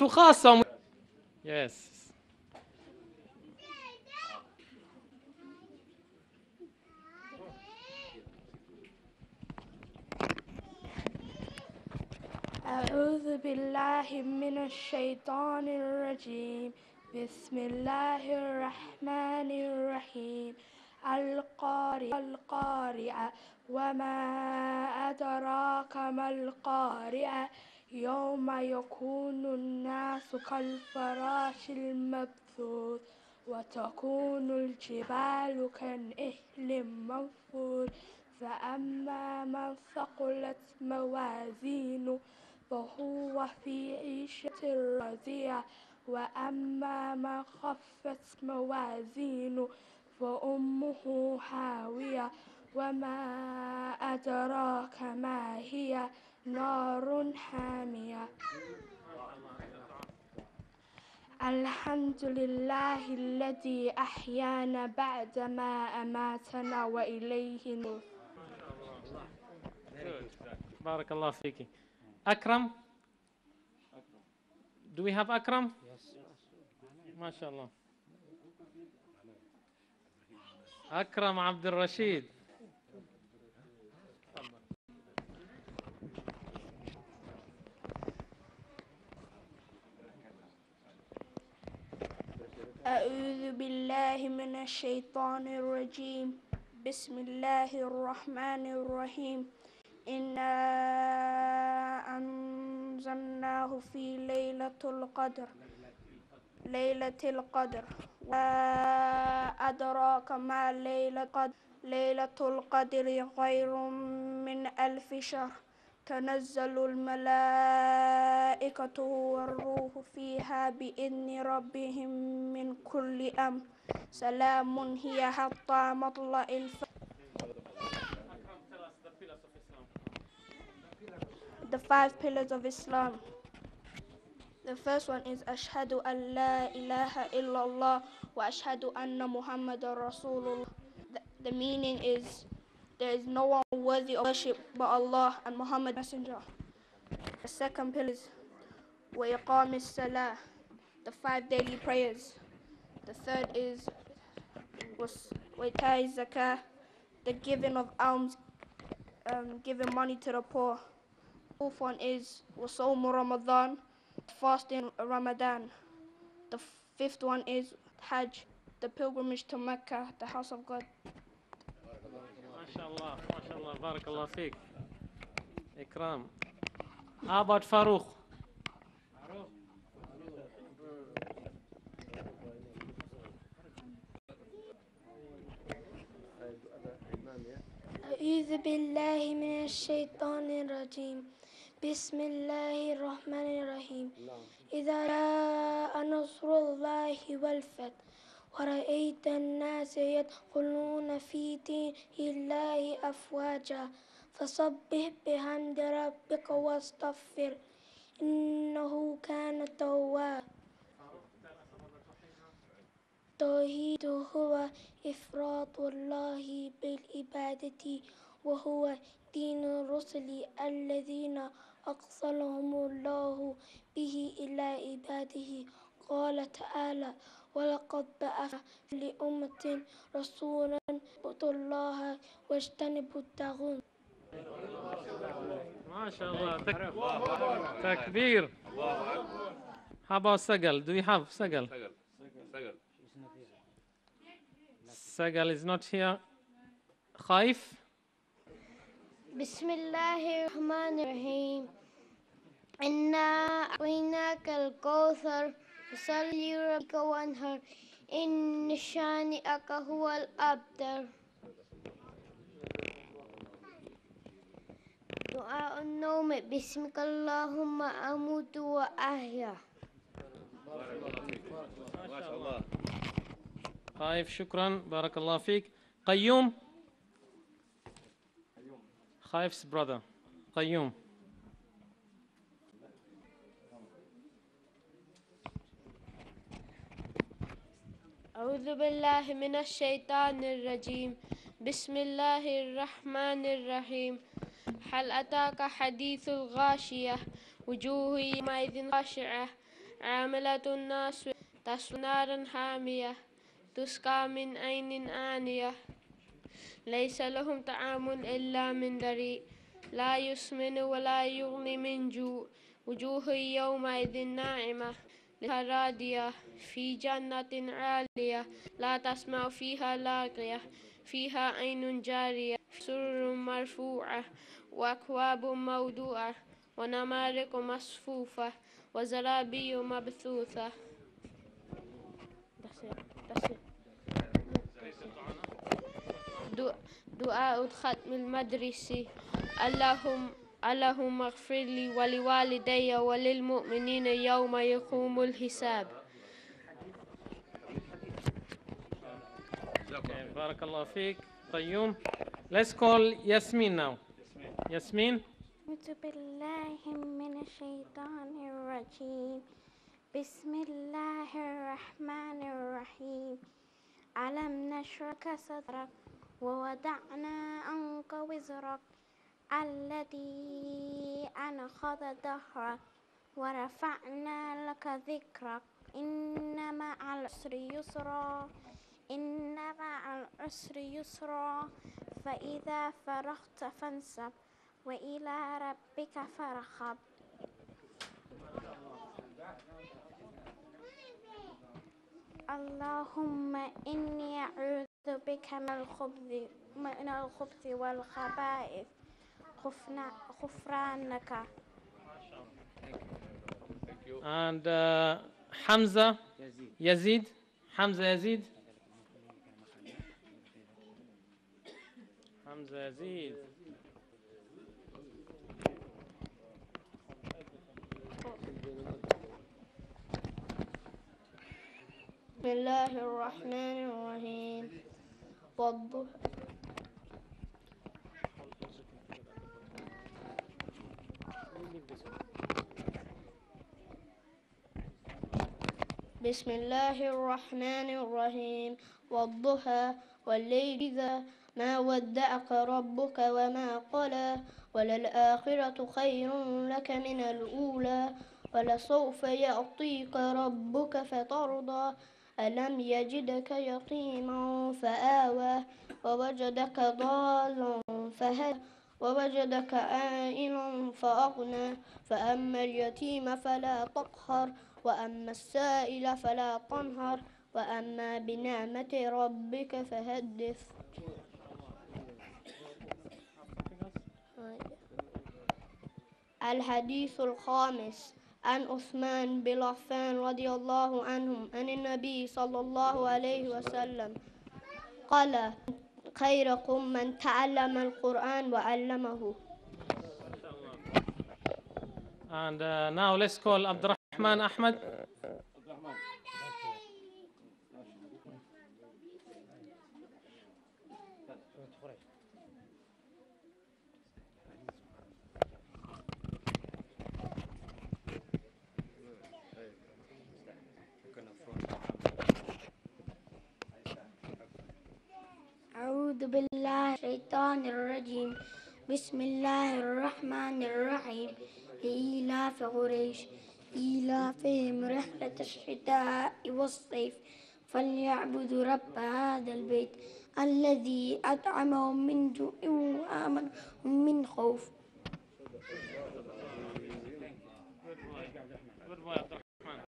تخاصم. Yes. أعوذ بالله من الشيطان الرجيم. بسم الله الرحمن الرحيم. القارعة وما أدراك ما القارعة يوم يكون الناس كالفراش المبثوث وتكون الجبال كالعهن المنفوش فأما من ثقلت موازينه فهو في عيشة راضية وأما من خفت موازينه فأمه هاوية وما أدراك ما هي نار حامية. الحمد لله الذي أحيانا بعدما أماتنا وإليه النشور. بارك الله فيك. أكرم. Do we have أكرم? Yes. ما شاء الله. أكرم عبد الرشيد. أعوذ بالله من الشيطان الرجيم. بسم الله الرحمن الرحيم. إنا أنزلناه في ليلة القدر وأدراك ما ليلة القدر خير من 1000 شهر. تنزل الملائكة والروح فيها بإذن ربهم من كل أمر. سلام هي حتى مطلع الفجر. The 5 pillars of Islam. The first one is Ashhadu an la ilaha illallah wa ashhadu anna Muhammadan Rasulullah. The meaning is there is no one worthy of worship but Allah and Muhammad Messenger. The second pillar is wa iqamis salah, the 5 daily prayers. The third is wa itai zakah, the giving of alms, giving money to the poor. The fourth one is wa sawm Ramadan, fasting Ramadan. The fifth one is Hajj, the pilgrimage to Mecca, the house of God. ما شاء الله ما شاء الله بارك الله فيك. إكرام. How about Farouk? أعوذ بالله من الشيطان الرجيم. بسم الله الرحمن الرحيم. إذا جاء نصر الله والفتح ورأيت الناس يدخلون في دين الله أفواجا فسبح بحمد ربك واستغفر إنه كان توابا. التوحيد هو إفراد الله بالعبادة وهو دين الرسل الذين أرسلهم الله به إلى عباده. قال تعالى ولقد بعثنا في أمة رسولا اعبدوا الله واجتنبوا الطاغوت. ما شاء الله تكبير. How about Sagal? Do we have Sagal? Sagal is not here. Khaif. بسم الله الرحمن الرحيم. إنا أعطيناك الكوثر فصل لربك وانحر إن شانئك هو الأبتر. دعاء النوم. بسمك اللهم أموت وأحيا. ما شاء الله. خايف شكرا بارك الله فيك. قيوم. خايف's brother. قيوم. أعوذ بالله من الشيطان الرجيم. بسم الله الرحمن الرحيم. هل أتاك حديث الغاشية وجوه يومئذ خاشعة عاملة ناصبة تصلى نارا حامية تسقى من عين آنية ليس لهم طعام إلا من ضريع لا يسمن ولا يغني من جوع وجوه يومئذ ناعمة لها راضية في جنة عالية لا تسمع فيها لاغية فيها عين جارية سرر مرفوعة وأكواب موضوعة ونمارق مصفوفة وزرابي مبثوثة. دعاء الختم المدرسي. اللهم اغفر لي ولوالدي وللمؤمنين يوم يقوم الحساب. بارك الله فيك. قيوم. Let's call Yasmin now. Yasmin. أعوذ بالله من الشيطان الرجيم. بسم الله الرحمن الرحيم. ألم نشرح صدرك ووضعنا عنك وزرك الذي أنقض ظهرك ورفعنا لك ذكرك إن مع العسر يسرا إن مع العسر يسرا فإذا فرغت فانصب وإلى ربك فارغب. اللهم إني أعوذ بك من الخبث والخبائث غفرانك. And Hamza Yazid. Hamza Yazid. Hamza Yazid. بسم الله الرحمن الرحيم والضحى. بسم الله الرحمن الرحيم والضحى والليل إذا ما ودعك ربك وما قلى وللآخرة خير لك من الأولى ولسوف يعطيك ربك فترضى ألم يجدك يتيما فآوى ووجدك ضالا فهدى ووجدك عائلا فأغنى فأما اليتيم فلا تقهر وأما السائل فلا تنهر وأما بنعمة ربك فحدث. الحديث الخامس عن عثمان بن عفان رضي الله عنهم عن النبي صلى الله عليه وسلم قال خيركم من تعلم القرآن وعلمه. And now let's call Abdurrahman Ahmed. أعوذ بالله من الشيطان الرجيم. بسم الله الرحمن الرحيم. لإيلاف قريش إيلافهم رحلة الشتاء والصيف فليعبدوا رب هذا البيت الذي أطعمهم من جوع وآمنهم من خوف.